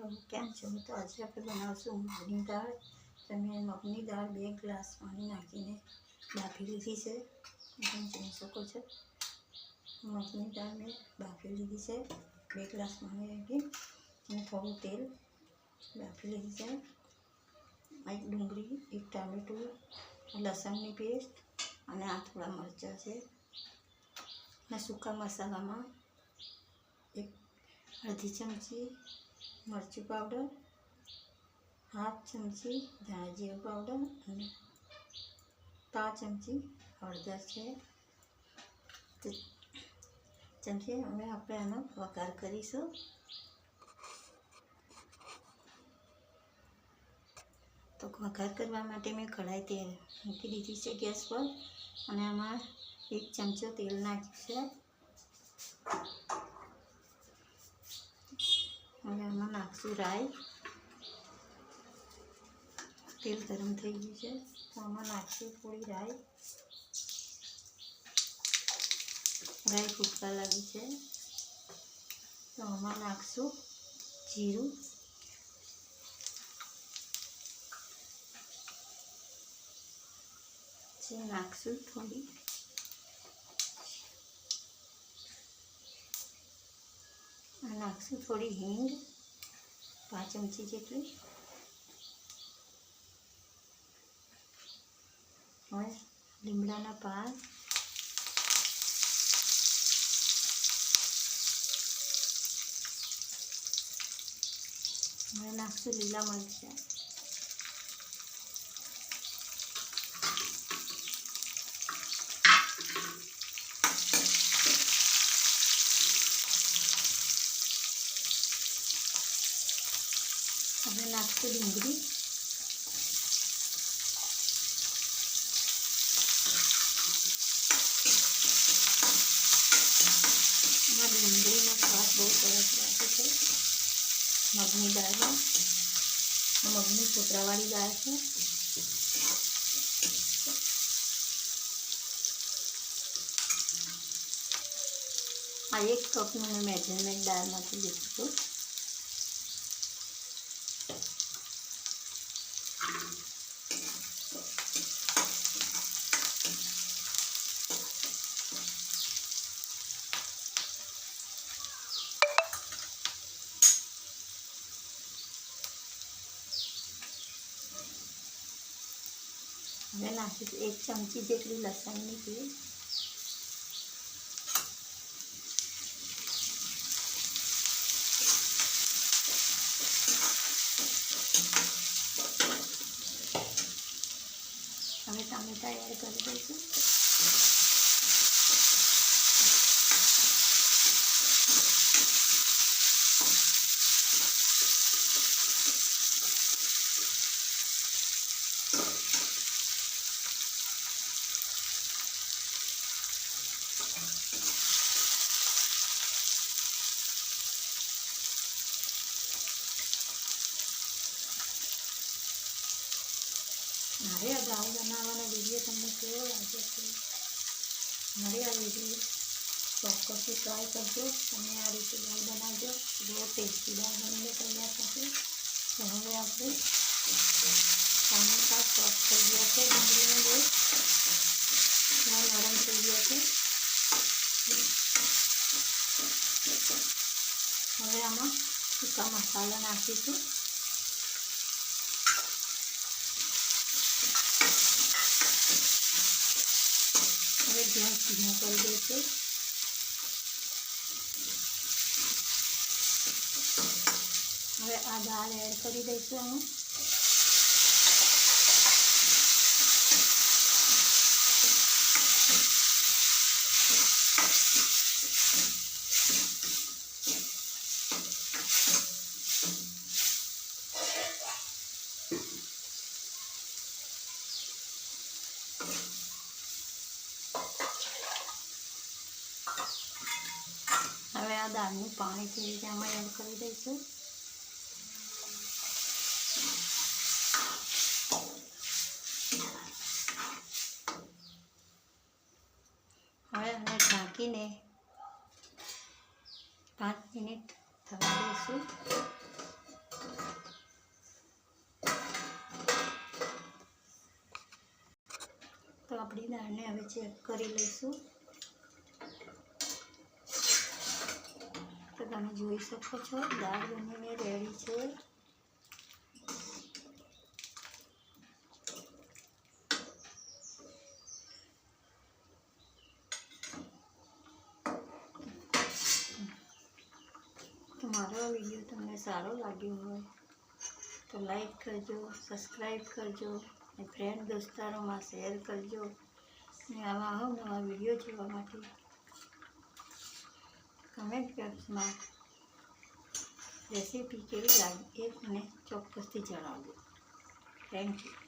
કેમ છો? તો આજે આપણે બનાવશું મગની દાળ. તમે મગની દાળ 2 ગ્લાસ પાણી નાખીને બાફી લીધી છે. તમે જોઈ શકો છો મગની દાળ મેં બાફી લીધી છે. 2 ગ્લાસ પાણી નાખી અને થોડું તેલ બાફી લીધી છે. એક ડુંગળી, એક ટામેટું, લસણની પેસ્ટ અને આ થોડા મરચાં છે. અને સૂકા મસાલામાં એક અડધી ચમચી મરચું પાવડર, હાફ ચમચી ધાણા જીરું પાવડર અને 5 ચમચી હળદર છે. ચમચી હવે આપણે આનો વઘાર કરીશું. તો વઘાર કરવા માટે મેં કઢાઈ તેલ મૂકી દીધી છે ગેસ પર અને આમાં 1 ચમચો તેલ નાખ્યું છે. હવે આમાં નાખશું રાઈ. તેલ ગરમ થઈ ગયું છે તો આમાં નાખશું થોડી રાઈ. રાઈ ફૂટવા લાગી છે તો આમાં નાખશું જીરું, નાખશું થોડી નાખશું થોડી હિંગ 5 ચમચી જેટલી. હવે લીમડાના પાન, હવે નાખશું લીલા મરચાં, હવે નાખશું ડુંગળી, ડુંગળીનો સ્વાદ બહુ સરસ લાગે છે. મગની દાળમાં મગની ફોતરાવાળી દાળ છે. આ 1 કપનું મેં મેજરમેન્ટ દાળમાંથી લીધું હતું. હવે નાખીશું 1 ચમચી જેટલી લસણની પેસ્ટ, હવે ટામેટા એડ કરી દઈશું. મારે આ દાળ બનાવવાનો વિડીયો તમને કેવો લાગે છે? મારે આ વિડીયો ચોક્કસથી ટ્રાય કરજો. તમે આ રીતે દાળ બનાવજો, બહુ ટેસ્ટી દાળ બનીને તૈયાર થશે. તો હવે આપણે ટામેટા સોફ્ટ થઈ ગયા છે, ડુંગળીનો લોટ નરમ થઈ ગયો છે. હવે આમાં સૂકા મસાલા નાખીશું. હવે ગેસ ધીમો કરી દઈશું. હવે આ દાળ એડ કરી દઈશું આમાં. હવે આ દાળનું પાણી છે એ આમાં એડ કરી દઈશું. હવે આને ઢાંકીને 5 મિનિટ થવા દઈશું. આપણી દાળને હવે ચેક કરી લઈશું. તો તમે જોઈ શકો છો દાળ બનીને રેડી છે. તો મારો વિડીયો તમને સારો લાગ્યો હોય તો લાઈક કરજો, સબસ્ક્રાઈબ કરજો અને ફ્રેન્ડ દોસ્તારોમાં શેર કરજો. અને આવા અવનવા વિડીયો જોવા માટે કમેન્ટ બોક્સમાં રેસીપી કેવી લાગી એ મને ચોક્કસથી જણાવજો. Thank you.